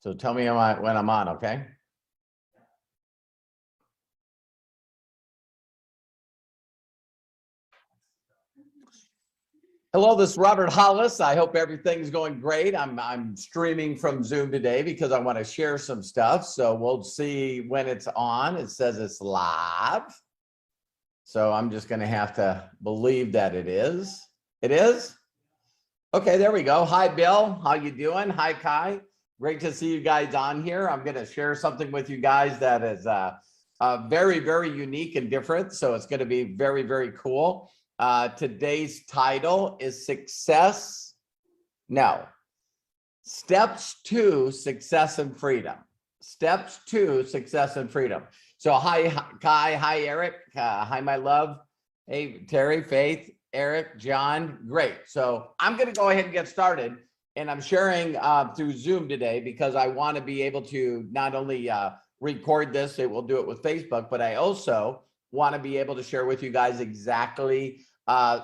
So tell me when I'm on, okay? Hello, this is Robert Hollis. I hope everything's going great. I'm streaming from Zoom today because I want to share some stuff. So we'll see when it's on. It says it's live. So I'm just going to have to believe that it is. It is? Okay, there we go. Hi, Bill. How you doing? Hi, Kai. Great to see you guys on here. I'm going to share something with you guys that is very, very unique and different. So it's going to be very, very cool. Today's title is Steps to Success and Freedom. Steps to Success and Freedom. So hi, Kai. Hi, Eric. Hi, my love. Hey, Terry, Faith, Eric, John. Great. So I'm going to go ahead and get started. And I'm sharing through Zoom today because I want to be able to not only record this, we'll do it with Facebook, but I also want to be able to share with you guys exactly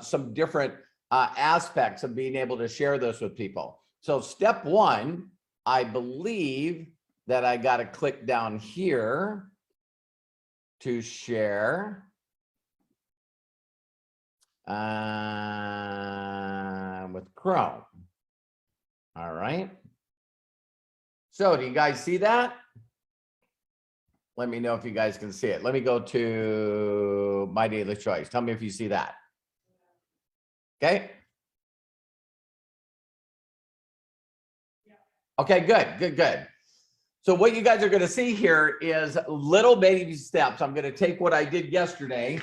some different aspects of being able to share this with people. So step one, I believe that I got to click down here to share. With Chrome. All right. So do you guys see that? Let me know if you guys can see it. Let me go to My Daily Choice. Tell me if you see that. Okay. Okay, good. So what you guys are going to see here is little baby steps. I'm going to take what I did yesterday.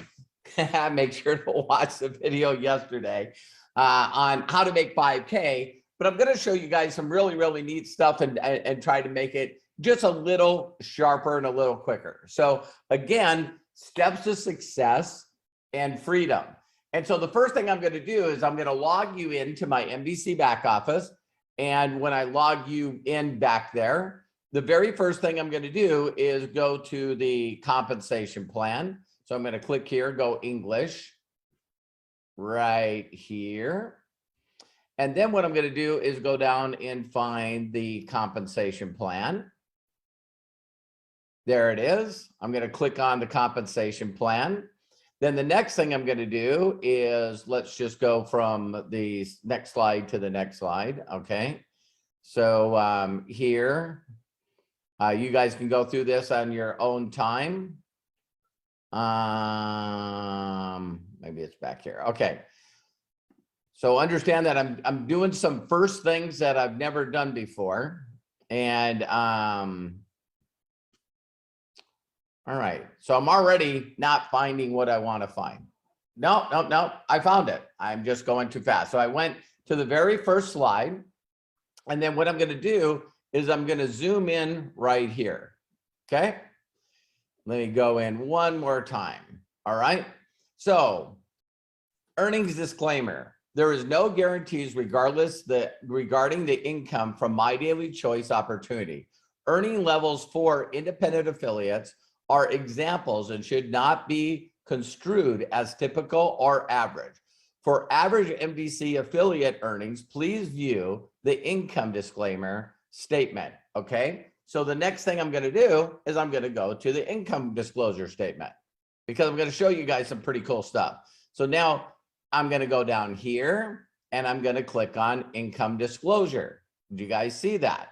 Make sure to watch the video yesterday on how to make 5K. But I'm going to show you guys some really, really neat stuff and try to make it just a little sharper and a little quicker. So again, steps to success and freedom. And so the first thing I'm going to do is I'm going to log you into my MVC back office. And when I log you in back there, the very first thing I'm going to do is go to the compensation plan. So I'm going to click here, go English right here. And then what I'm going to do is go down and find the compensation plan. There it is. I'm going to click on the compensation plan. Then the next thing I'm going to do is let's just go from the next slide to the next slide. Okay. So here, you guys can go through this on your own time. Maybe it's back here. Okay. So understand that I'm doing some first things that I've never done before. And all right. So I'm already not finding what I want to find. No. I found it. I'm just going too fast. So I went to the very first slide. And then what I'm going to do is I'm going to zoom in right here. Okay. Let me go in one more time. All right. So earnings disclaimer. There is no guarantees regarding the income from My Daily Choice opportunity. Earning levels for independent affiliates are examples and should not be construed as typical or average. For average MVC affiliate earnings, please view the income disclaimer statement. Okay. So the next thing I'm going to do is I'm going to go to the income disclosure statement because I'm going to show you guys some pretty cool stuff. So now I'm going to go down here and I'm going to click on income disclosure. Do you guys see that?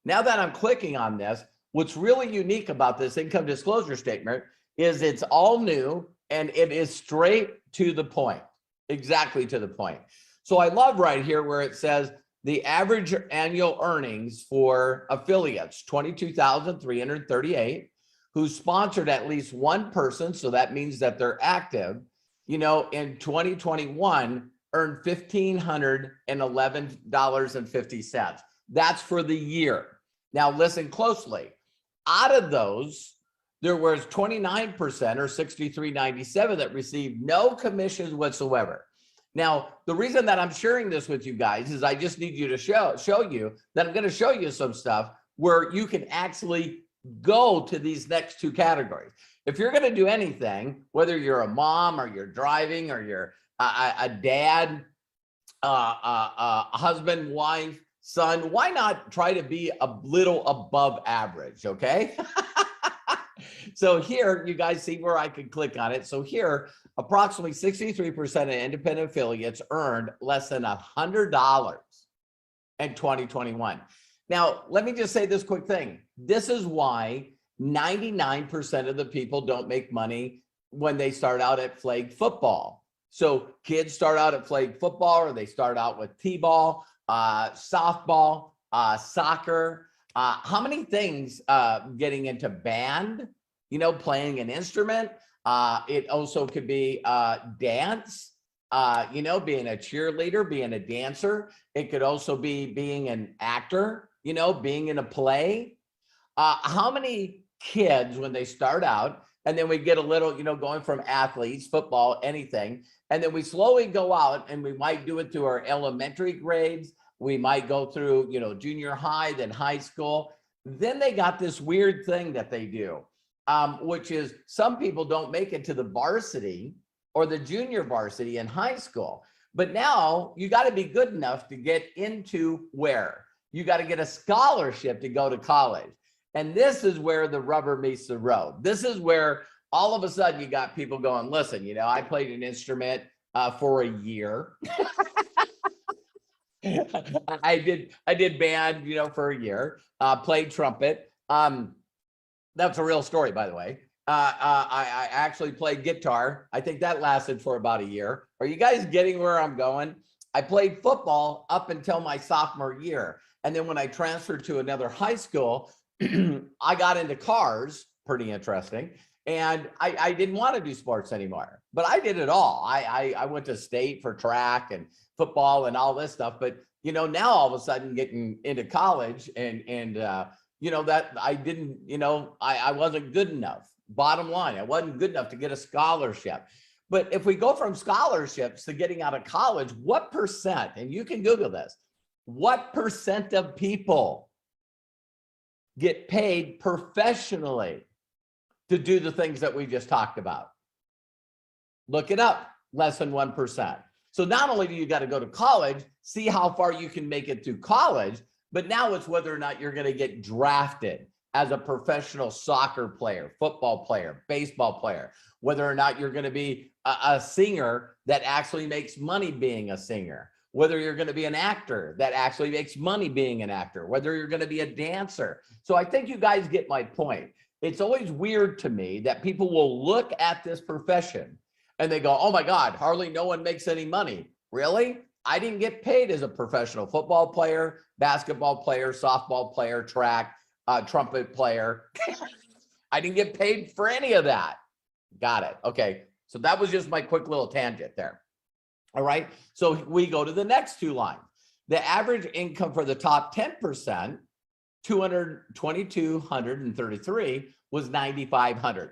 Now that I'm clicking on this, what's really unique about this income disclosure statement is it's all new and it is straight to the point, exactly to the point. So I love right here where it says the average annual earnings for affiliates, 22,338, who sponsored at least one person. So that means that they're active. You know, in 2021, earned $1,511.50. That's for the year. Now, listen closely. Out of those, there was 29% or $63.97 that received no commissions whatsoever. Now, the reason that I'm sharing this with you guys is I just need you to show you that I'm going to show you some stuff where you can actually go to these next two categories. If you're going to do anything, whether you're a mom or you're driving or you're a dad, a husband, wife, son, why not try to be a little above average, okay? So here, you guys see where I can click on it. So here, approximately 63% of independent affiliates earned less than $100 in 2021. Now, let me just say this quick thing. This is why 99% of the people don't make money when they start out at flag football. So kids start out at flag football, or they start out with t-ball, softball, soccer, how many things, getting into band, playing an instrument. It also could be dance, being a cheerleader, being a dancer. It could also be being an actor, being in a play. How many kids, when they start out, and then we get a little, going from athletes, football, anything, and then we slowly go out, and we might do it through our elementary grades. We might go through, junior high, then high school. Then they got this weird thing that they do, which is some people don't make it to the varsity or the junior varsity in high school. But now you got to be good enough to get into where? You got to get a scholarship to go to college. And this is where the rubber meets the road. This is where all of a sudden you got people going, listen, I played an instrument for a year. I did band, for a year, played trumpet. That's a real story, by the way. I actually played guitar. I think that lasted for about a year. Are you guys getting where I'm going? I played football up until my sophomore year. And then when I transferred to another high school, I got into cars, pretty interesting. And I didn't want to do sports anymore, but I did it all. I went to state for track and football and all this stuff. But, now all of a sudden getting into college and that I didn't, I wasn't good enough. Bottom line, I wasn't good enough to get a scholarship. But if we go from scholarships to getting out of college, what percent, and you can Google this, what percent of people get paid professionally to do the things that we just talked about? Look it up, less than 1%. So not only do you got to go to college, see how far you can make it through college, but now it's whether or not you're going to get drafted as a professional soccer player, football player, baseball player, whether or not you're going to be a singer that actually makes money being a singer, whether you're going to be an actor that actually makes money being an actor, whether you're going to be a dancer. So I think you guys get my point. It's always weird to me that people will look at this profession and they go, oh my God, hardly no one makes any money. Really? I didn't get paid as a professional football player, basketball player, softball player, track, trumpet player. I didn't get paid for any of that. Got it. Okay. So that was just my quick little tangent there. All right. So we go to the next two lines. The average income for the top 10%, $2,233, was $9,500.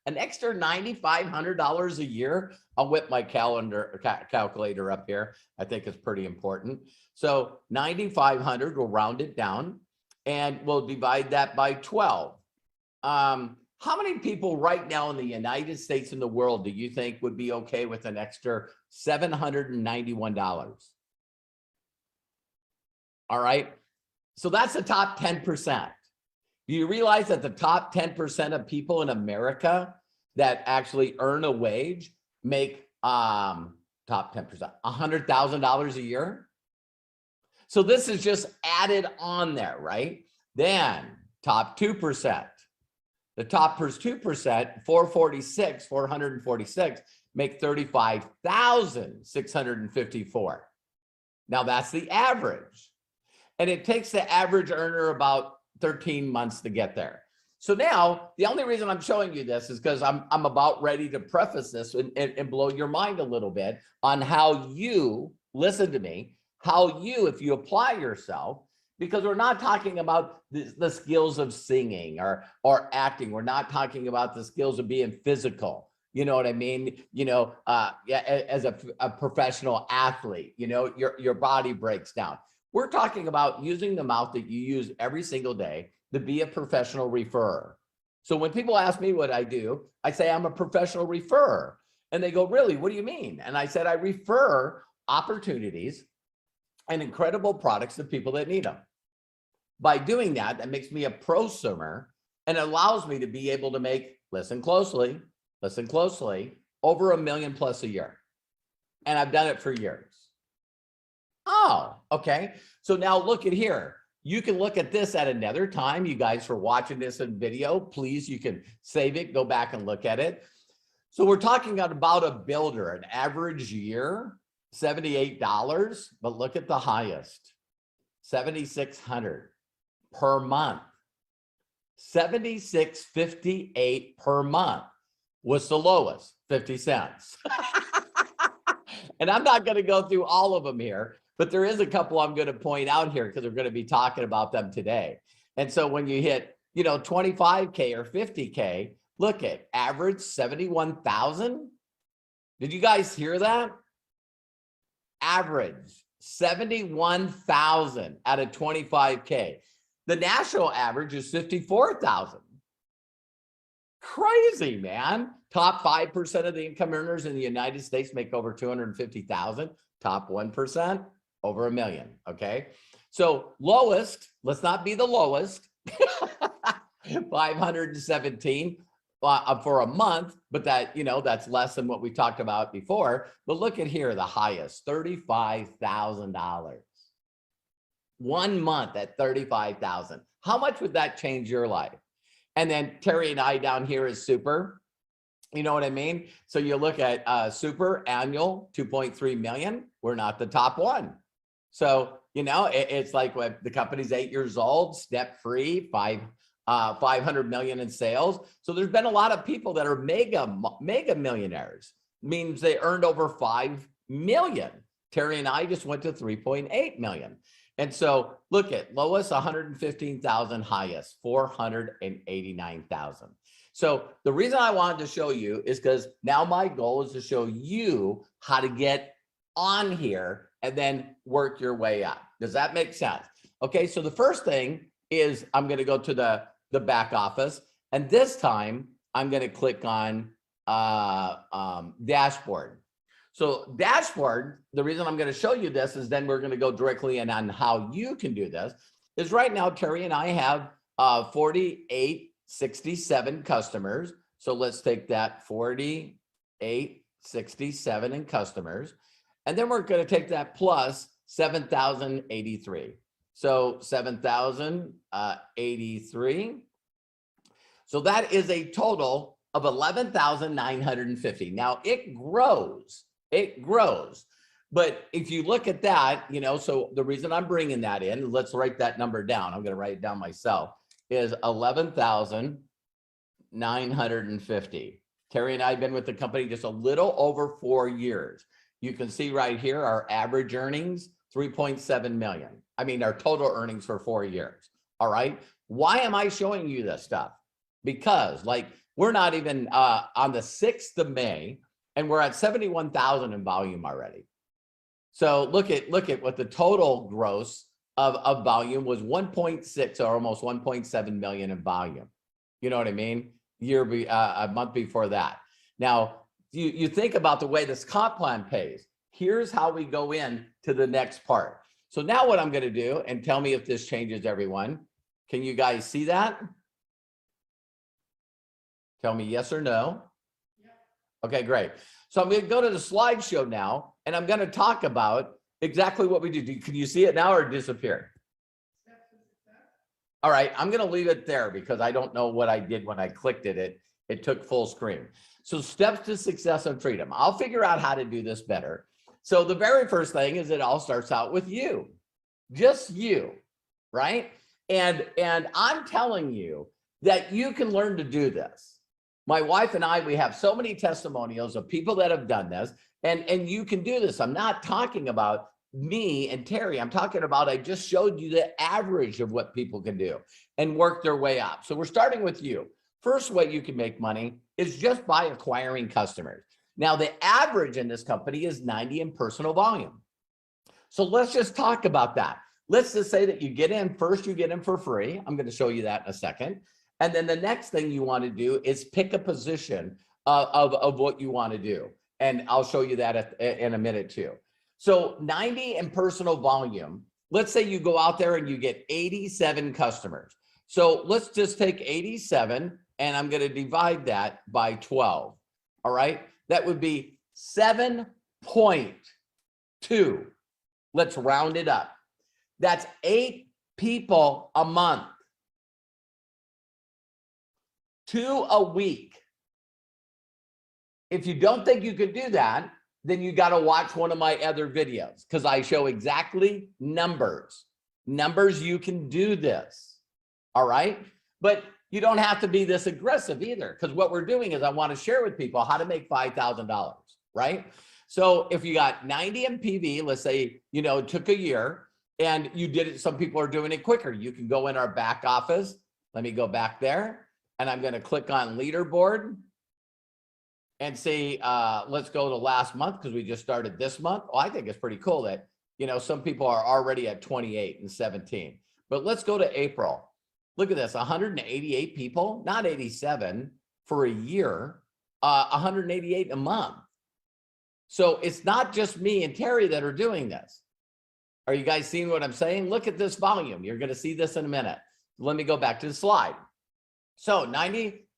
An extra $9,500 a year. I'll whip my calculator up here. I think it's pretty important. So 9,500, we'll round it down and we'll divide that by 12. How many people right now in the United States and the world do you think would be okay with an extra $791? All right. So that's the top 10%. Do you realize that the top 10% of people in America that actually earn a wage make top 10%, $100,000 a year? So this is just added on there, right? Then top 2%. The top 2%, 446, make $35,654. Now that's the average. And it takes the average earner about 13 months to get there. So now the only reason I'm showing you this is because I'm about ready to preface this and blow your mind a little bit on how you, listen to me, how you, if you apply yourself, because we're not talking about the skills of singing or acting. We're not talking about the skills of being physical. You know what I mean? As a professional athlete, your body breaks down. We're talking about using the mouth that you use every single day to be a professional referrer. So when people ask me what I do, I say I'm a professional referrer. And they go, really, what do you mean? And I said, I refer opportunities and incredible products to people that need them. By doing that, that makes me a prosumer and allows me to be able to make, listen closely, over $1 million plus a year. And I've done it for years. Oh, okay. So now look at here. You can look at this at another time. You guys are watching this in video. Please, you can save it, go back and look at it. So we're talking about a builder, an average year, $78, but look at the highest, $7,600 per month. $76.58 per month was the lowest, 50 cents. And I'm not going to go through all of them here, but there is a couple I'm going to point out here because we're going to be talking about them today. And so when you hit, 25K or 50K, look at average 71,000. Did you guys hear that? Average 71,000 out of 25K. The national average is 54,000. Crazy, man. Top 5% of the income earners in the United States make over 250,000. Top 1%, over $1 million. Okay. So lowest, let's not be the lowest, 517 for a month, but that, that's less than what we talked about before. But look at here, the highest, $35,000. 1 month at 35,000. How much would that change your life? And then Terry and I down here is super. You know what I mean? So you look at super annual 2.3 million. We're not the top one. So, it's like when the company's 8 years old, step free, 500 million in sales. So there's been a lot of people that are mega millionaires. Means they earned over 5 million. Terry and I just went to 3.8 million. And so look at lowest 115,000, highest 489,000. So the reason I wanted to show you is because now my goal is to show you how to get on here and then work your way up. Does that make sense? Okay, so the first thing is I'm going to go to the back office, and this time I'm going to click on dashboard. So dashboard, the reason I'm going to show you this is then we're going to go directly in on how you can do this. Is right now, Terry and I have 4867 customers. So let's take that 4867 in customers. And then we're going to take that plus 7,083. So 7,083. So that is a total of 11,950. Now it grows. But if you look at that, so the reason I'm bringing that in, let's write that number down. I'm going to write it down myself, is 11,950. Terry and I have been with the company just a little over 4 years. You can see right here, our average earnings, 3.7 million. I mean, our total earnings for 4 years. All right. Why am I showing you this stuff? Because we're not even on the 6th of May, and we're at 71,000 in volume already. So look at what the total gross of volume was, 1.6 or almost 1.7 million in volume. You know what I mean? A month before that. Now you think about the way this comp plan pays. Here's how we go in to the next part. So now what I'm going to do, and tell me if this changes, everyone. Can you guys see that? Tell me yes or no. Okay, great. So I'm going to go to the slideshow now, and I'm going to talk about exactly what we do. Can you see it now or disappear? All right, I'm going to leave it there because I don't know what I did when I clicked it. It took full screen. So steps to success and freedom. I'll figure out how to do this better. So the very first thing is it all starts out with you, just you, right? And I'm telling you that you can learn to do this. My wife and I, we have so many testimonials of people that have done this, and you can do this. I'm not talking about me and Terry. I'm talking about, I just showed you the average of what people can do and work their way up. So we're starting with you. First way you can make money is just by acquiring customers. Now, the average in this company is 90 in personal volume. So let's just talk about that. Let's just say that you get in first, you get in for free. I'm going to show you that in a second. And then the next thing you want to do is pick a position of what you want to do. And I'll show you that in a minute too. So 90 in personal volume. Let's say you go out there and you get 87 customers. So let's just take 87 and I'm going to divide that by 12. All right. That would be 7.2. Let's round it up. That's 8 people a month. 2 a week. If you don't think you could do that, then you got to watch one of my other videos because I show exactly numbers you can do this. All right. But you don't have to be this aggressive either, because what we're doing is I want to share with people how to make $5,000, right? So if you got 90 in PV, let's say, you know, it took a year and you did it. Some people are doing it quicker. You can go in our back office. Let me go back there and I'm going to click on leaderboard and see, let's go to last month because we just started this month. Oh, I think it's pretty cool that, you know, some people are already at 28 and 17, but let's go to April. Look at this, 188 people, not 87 for a year, 188 a month. So it's not just me and Terry that are doing this. Are you guys seeing what I'm saying? Look at this volume. You're going to see this in a minute. Let me go back to the slide. So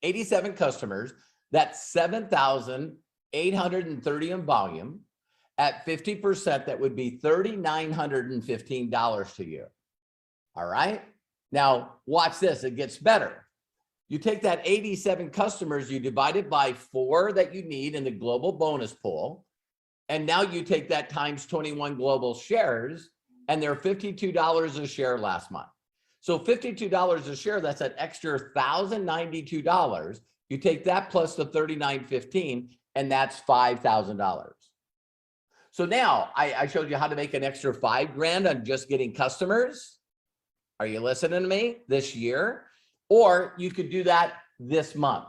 87 customers, that's 7,830 in volume. At 50%, that would be $3,915 to you. All right. Now watch this, it gets better. You take that 87 customers, you divide it by 4 that you need in the global bonus pool. And now you take that times 21 global shares, and they're $52 a share last month. So $52 a share, that's an extra $1,092. You take that plus the $3,915, and that's $5,000. So now I showed you how to make an extra $5,000 on just getting customers. Are you listening to me this year? Or you could do that this month.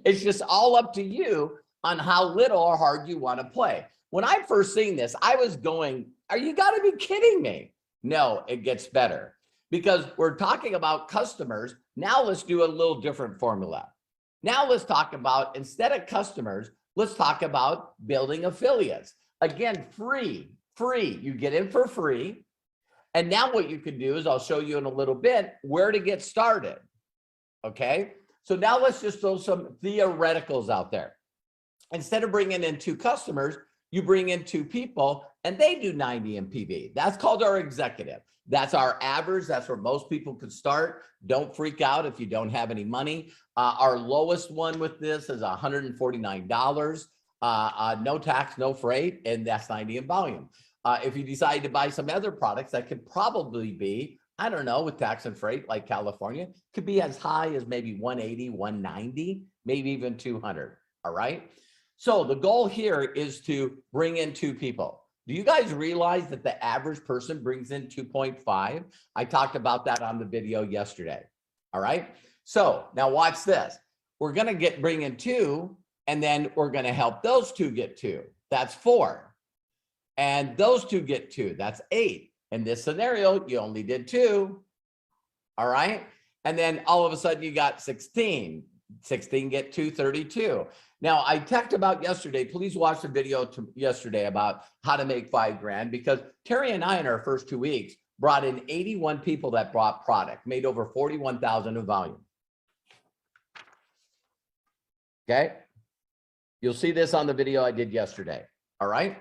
It's just all up to you on how little or hard you want to play. When I first seen this, I was going, are you got to be kidding me? No, it gets better because we're talking about customers. Now let's do a little different formula. Now let's talk about, instead of customers, let's talk about building affiliates. Again, free. You get in for free. And now what you can do is I'll show you in a little bit where to get started. Okay. So now let's just throw some theoreticals out there. Instead of bringing in 2 customers, you bring in 2 people and they do 90 in PV. That's called our executive. That's our average. That's where most people could start. Don't freak out if you don't have any money. Our lowest one with this is $149. No tax, no freight, and that's 90 in volume. If you decide to buy some other products, that could probably be, I don't know, with tax and freight like California, could be as high as maybe 180, 190, maybe even 200. All right. So the goal here is to bring in 2 people. Do you guys realize that the average person brings in 2.5? I talked about that on the video yesterday. All right. So now watch this. We're going to bring in 2, and then we're going to help those 2 get 2. That's 4. And those 2 get 2. That's 8. In this scenario, you only did 2. All right. And then all of a sudden you got 16. 16 get 2, 32. Now I talked about yesterday, please watch the video yesterday about how to make $5,000, because Terry and I in our first 2 weeks brought in 81 people that bought product, made over 41,000 in volume. Okay. You'll see this on the video I did yesterday. All right.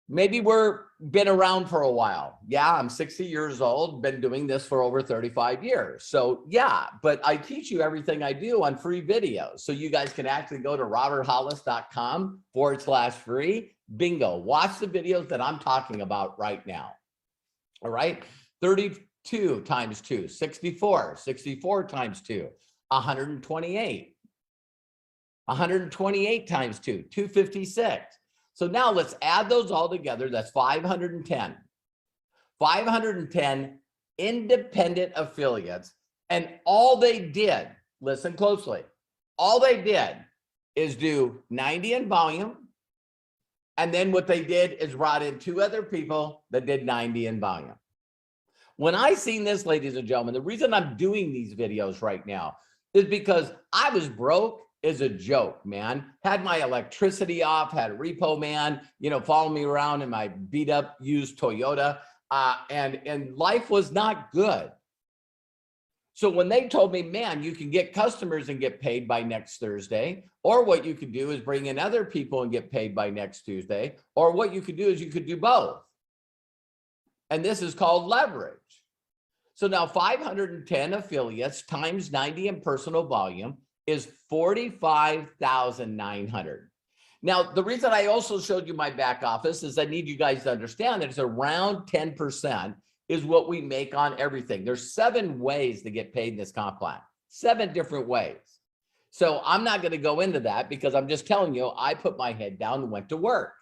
Maybe we're been around for a while. Yeah, I'm 60 years old, been doing this for over 35 years. So yeah, but I teach you everything I do on free videos. So you guys can actually go to roberthollis.com/free. Bingo, watch the videos that I'm talking about right now. All right, 32 times 2, 64, 64 times 2, 128. 128 times 2, 256. So now let's add those all together. That's 510. 510 independent affiliates. And all they did, listen closely, all they did is do 90 in volume. And then what they did is brought in 2 other people that did 90 in volume. When I seen this, ladies and gentlemen, the reason I'm doing these videos right now is because I was broke is a joke, man. Had my electricity off, had a repo man, follow me around in my beat up used Toyota, and life was not good. So when they told me, man, you can get customers and get paid by next Thursday, or what you could do is bring in other people and get paid by next Tuesday, or what you could do is you could do both. And this is called leverage. So now 510 affiliates times 90 in personal volume is 45,900. Now, the reason I also showed you my back office is I need you guys to understand that it's around 10% is what we make on everything. There's 7 ways to get paid in this comp plan, 7 different ways. So I'm not going to go into that because I'm just telling you, I put my head down and went to work.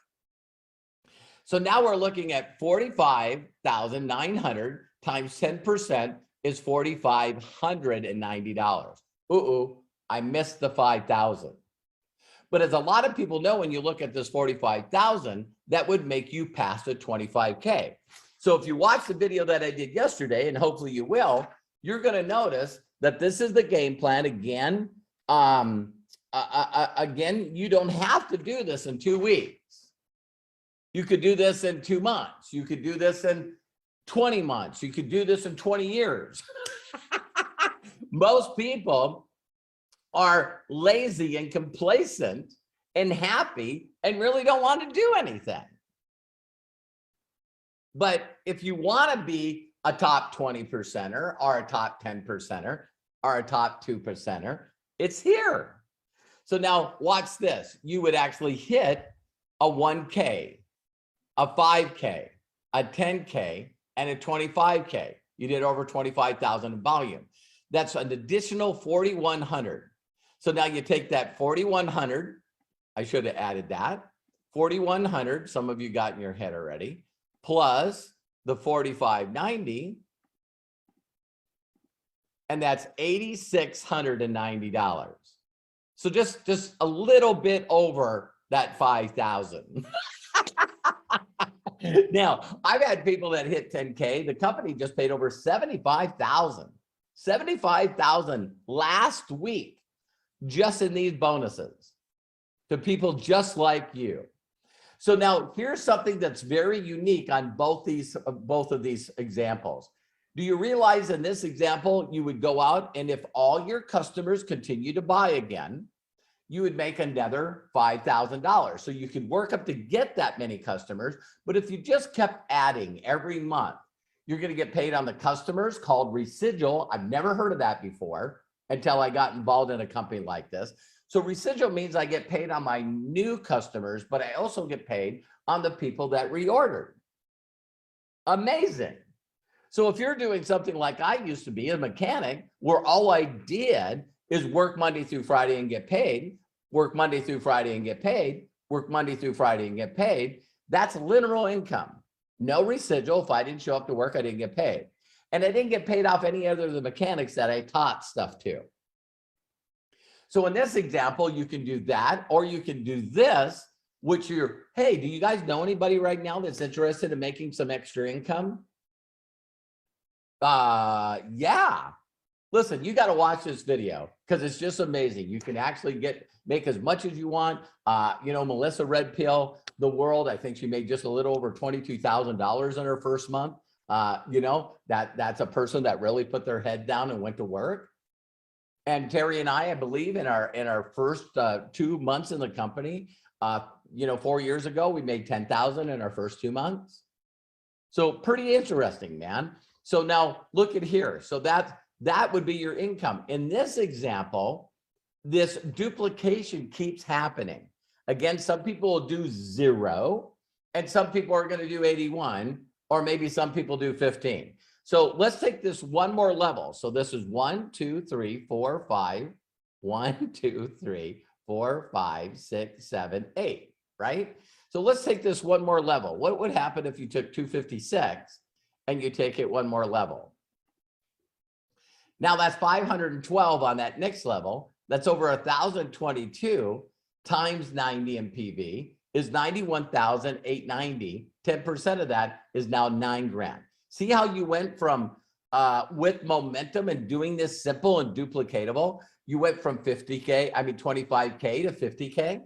So now we're looking at 45,900 times 10% is $4,590. I missed the 5,000. But as a lot of people know, when you look at this 45,000, that would make you pass the 25K. So if you watch the video that I did yesterday, and hopefully you will, you're going to notice that this is the game plan. Again, again, you don't have to do this in 2 weeks. You could do this in 2 months. You could do this in 20 months. You could do this in 20 years. Most people are lazy and complacent and happy and really don't want to do anything. But if you want to be a top 20%er or a top 10%er or a top 2%er, it's here. So now watch this. You would actually hit a 1K, a 5K, a 10K, and a 25K. You did over 25,000 in volume. That's an additional 4,100. So now you take that 4,100. I should have added that. 4,100, some of you got in your head already, plus the 4,590, and that's $8,690. So just a little bit over that 5,000. Now, I've had people that hit 10K. The company just paid over 75,000 last week just in these bonuses to people just like you. So now here's something that's very unique on both of these examples. Do you realize in this example, you would go out and if all your customers continue to buy again, you would make another $5,000. So you could work up to get that many customers. But if you just kept adding every month, you're going to get paid on the customers called residual. I've never heard of that before until I got involved in a company like this. So residual means I get paid on my new customers, but I also get paid on the people that reordered. Amazing. So if you're doing something like I used to be, a mechanic, where all I did is work Monday through Friday and get paid, work Monday through Friday and get paid, work Monday through Friday and get paid, that's literal income. No residual. If I didn't show up to work, I didn't get paid. And I didn't get paid off any other of the mechanics that I taught stuff to. So in this example, you can do that, or you can do this, which hey, do you guys know anybody right now that's interested in making some extra income? Yeah. Listen, you got to watch this video because it's just amazing. You can actually make as much as you want. Melissa Red Pill, the world, I think she made just a little over $22,000 in her first month. That's a person that really put their head down and went to work. And Terry and I believe in our first 2 months in the company, 4 years ago, we made 10,000 in our first 2 months. So pretty interesting, man. So now look at here. So that would be your income. In this example, this duplication keeps happening. Again, some people will do 0, and some people are going to do 81, or maybe some people do 15. So let's take this one more level. So this is 1, 2, 3, 4, 5, 1, 2, 3, 4, 5, 6, 7, 8, right? So let's take this one more level. What would happen if you took 256 and you take it one more level? Now that's 512 on that next level. That's over 1,022 times 90 in PV is 91,890. 10% of that is now $9,000. See how you went from with momentum and doing this simple and duplicatable you went from 25K to 50K.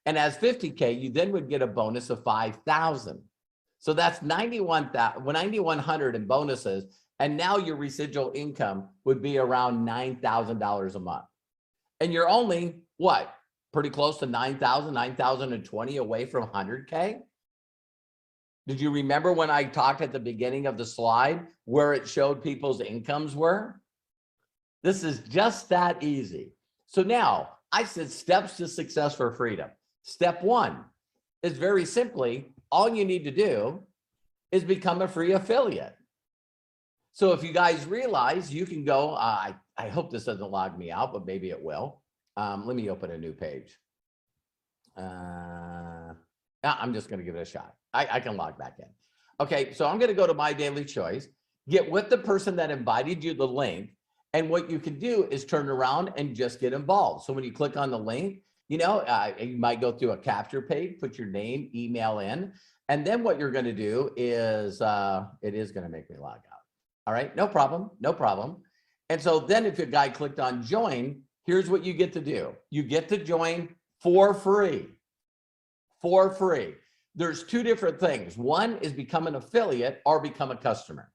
And as 50K, you then would get a bonus of 5,000. So that's 9,100 in bonuses. And now your residual income would be around $9,000 a month. And you're only what? Pretty close to 9,020 away from 100K. Did you remember when I talked at the beginning of the slide where it showed people's incomes were? This is just that easy. So now I said steps to success for freedom. Step one is very simply, all you need to do is become a free affiliate. So if you guys realize, you can go, I hope this doesn't log me out, but maybe it will. Let me open a new page. I'm just going to give it a shot. I can log back in. Okay, so I'm going to go to My Daily Choice, get with the person that invited you the link. And what you can do is turn around and just get involved. So when you click on the link, you might go through a capture page, put your name, email in. And then what you're going to do is, it is going to make me log out. All right, no problem, no problem. And so then if a guy clicked on join, here's what you get to do. You get to join for free, for free. There's two different things. One is become an affiliate or become a customer.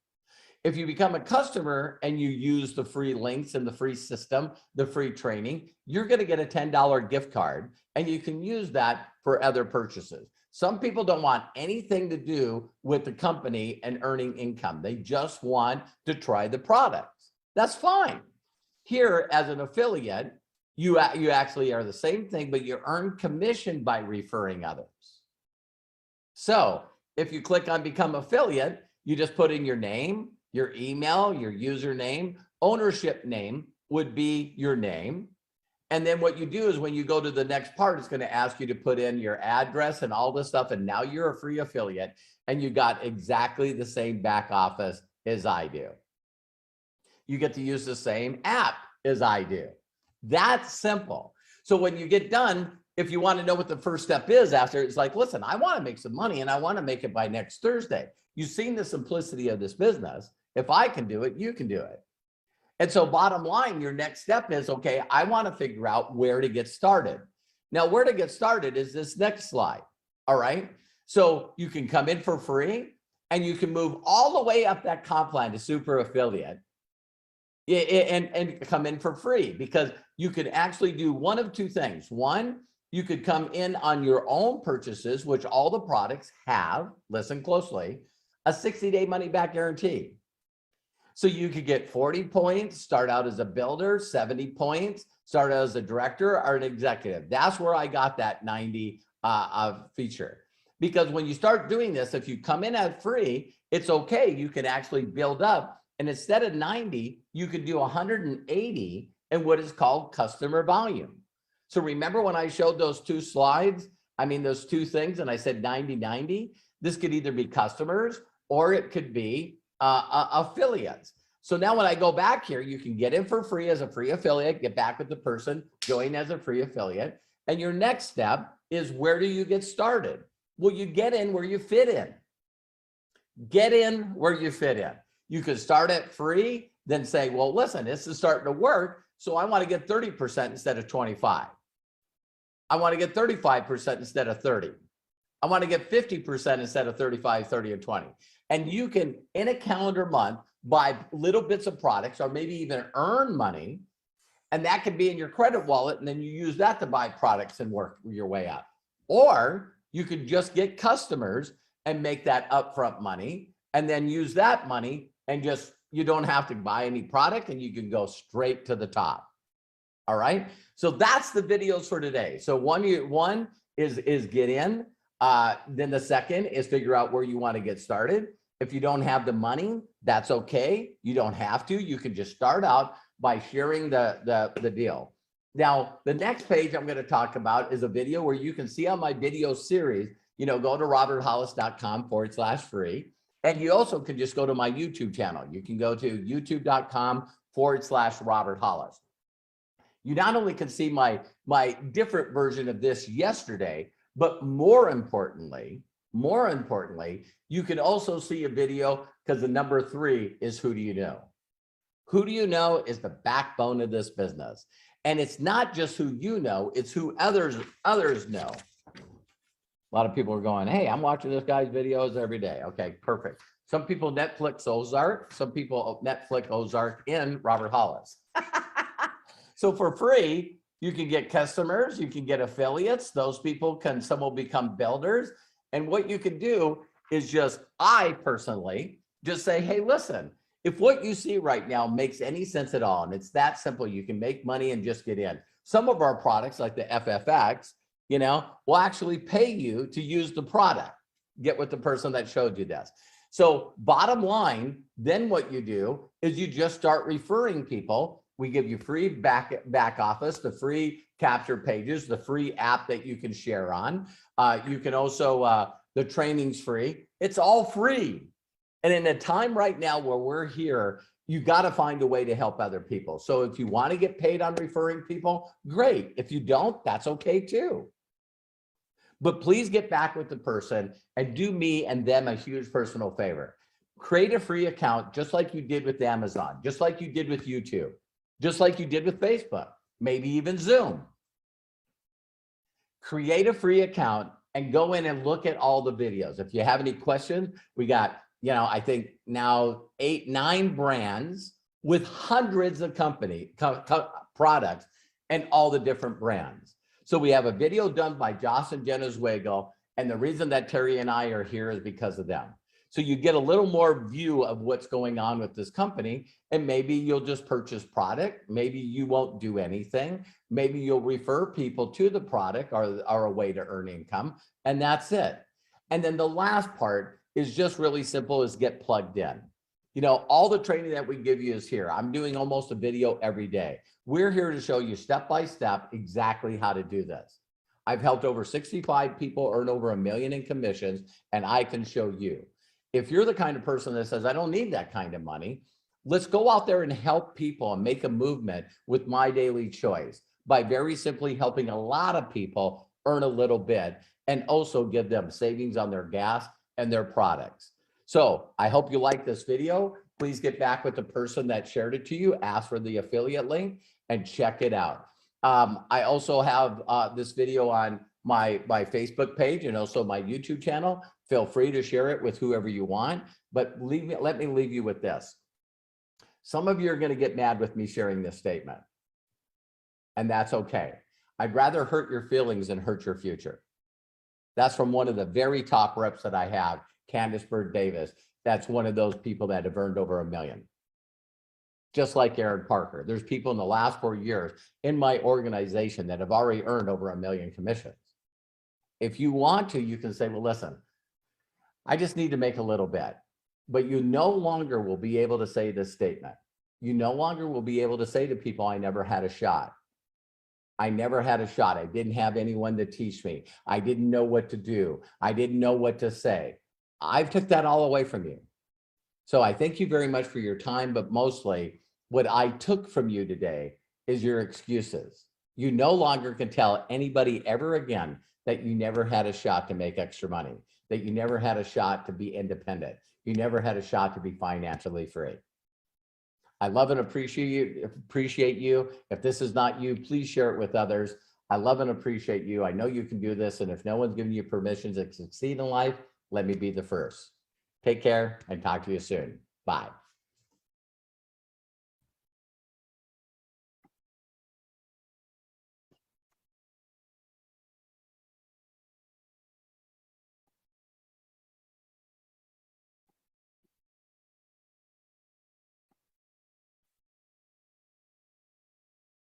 If you become a customer and you use the free links and the free system, the free training, you're going to get a $10 gift card and you can use that for other purchases. Some people don't want anything to do with the company and earning income. They just want to try the products. That's fine. Here, as an affiliate, you actually are the same thing, but you earn commission by referring others. So if you click on Become Affiliate, you just put in your name, your email, your username, ownership name would be your name. And then what you do is when you go to the next part, it's going to ask you to put in your address and all this stuff. And now you're a free affiliate and you got exactly the same back office as I do. You get to use the same app as I do. That's simple. So when you get done, if you want to know what the first step is after, it's like, listen, I want to make some money and I want to make it by next Thursday. You've seen the simplicity of this business. If I can do it, you can do it. And so bottom line, your next step is, okay, I want to figure out where to get started. Now, where to get started is this next slide. All right. So you can come in for free and you can move all the way up that comp line to super affiliate and come in for free, because you could actually do one of two things. One, you could come in on your own purchases, which all the products have, listen closely, a 60-day money back guarantee. So you could get 40 points, start out as a builder, 70 points, start out as a director or an executive. That's where I got that 90 feature. Because when you start doing this, if you come in at free, it's okay. You can actually build up. And instead of 90, you could do 180 in what is called customer volume. So remember when I showed those two slides, those two things, and I said 90-90, this could either be customers or it could be affiliates. So now when I go back here, you can get in for free as a free affiliate, get back with the person, join as a free affiliate. And your next step is, where do you get started? Well, you get in where you fit in. Get in where you fit in. You could start at free, then say, well, listen, this is starting to work. So I want to get 30% instead of 25. I want to get 35% instead of 30. I want to get 50% instead of 35, 30, and 20. And you can, in a calendar month, buy little bits of products or maybe even earn money. And that could be in your credit wallet. And then you use that to buy products and work your way up. Or you could just get customers and make that upfront money and then use that money and you don't have to buy any product and you can go straight to the top. All right. So that's the videos for today. So one is get in. Then the second is figure out where you want to get started. If you don't have the money, that's okay. You don't have to. You can just start out by sharing the deal. Now, the next page I'm going to talk about is a video where you can see on my video series, go to roberthollis.com/free. And you also can just go to my YouTube channel. You can go to youtube.com/Robert Hollis. You not only can see my different version of this yesterday, but more importantly, you can also see a video, because the number 3 is who do you know? Who do you know is the backbone of this business. And it's not just who you know, it's who others know. A lot of people are going, hey, I'm watching this guy's videos every day. Okay, perfect. Some people Netflix Ozark, some people Netflix Ozark in Robert Hollis. So for free, you can get customers, you can get affiliates. Those people can, some will become builders. And what you can do is just, I personally just say, hey, listen, if what you see right now makes any sense at all, and it's that simple, you can make money and just get in. Some of our products like the FFX, you know, will actually pay you to use the product. Get with the person that showed you this. So bottom line, then what you do is you just start referring people. We give you free back office, the free capture pages, the free app that you can share on. You can also, the training's free. It's all free. And in a time right now where we're here, you got to find a way to help other people. So if you want to get paid on referring people, great. If you don't, that's okay too. But please get back with the person and do me and them a huge personal favor. Create a free account just like you did with Amazon, just like you did with YouTube, just like you did with Facebook, maybe even Zoom. Create a free account and go in and look at all the videos. If you have any questions, we got, you know, I think now 8, 9 brands with hundreds of products and all the different brands. So we have a video done by Joss and Jenna Zwagel, and the reason that Terry and I are here is because of them. So you get a little more view of what's going on with this company, and maybe you'll just purchase product. Maybe you won't do anything. Maybe you'll refer people to the product or a way to earn income, and that's it. And then the last part is just really simple, is get plugged in. You know, all the training that we give you is here. I'm doing almost a video every day. We're here to show you step by step exactly how to do this. I've helped over 65 people earn over $1 million in commissions, and I can show you. If you're the kind of person that says, I don't need that kind of money, let's go out there and help people and make a movement with My Daily Choice by very simply helping a lot of people earn a little bit and also give them savings on their gas and their products. So I hope you like this video. Please get back with the person that shared it to you, ask for the affiliate link and check it out. I also have this video on my Facebook page and also my YouTube channel. Feel free to share it with whoever you want, but let me leave you with this. Some of you are going to get mad with me sharing this statement, and that's okay. I'd rather hurt your feelings than hurt your future. That's from one of the very top reps that I have, Candace Bird Davis. That's one of those people that have earned over $1 million. Just like Aaron Parker. There's people in the last 4 years in my organization that have already earned over $1 million commissions. If you want to, you can say, well, listen, I just need to make a little bit. But you no longer will be able to say this statement. You no longer will be able to say to people, I never had a shot. I never had a shot. I didn't have anyone to teach me. I didn't know what to do. I didn't know what to say. I've took that all away from you. So I thank you very much for your time, but mostly what I took from you today is your excuses. You no longer can tell anybody ever again that you never had a shot to make extra money, that you never had a shot to be independent. You never had a shot to be financially free. I love and appreciate you. If this is not you, please share it with others. I love and appreciate you. I know you can do this. And if no one's giving you permission to succeed in life, let me be the first. Take care and talk to you soon. Bye.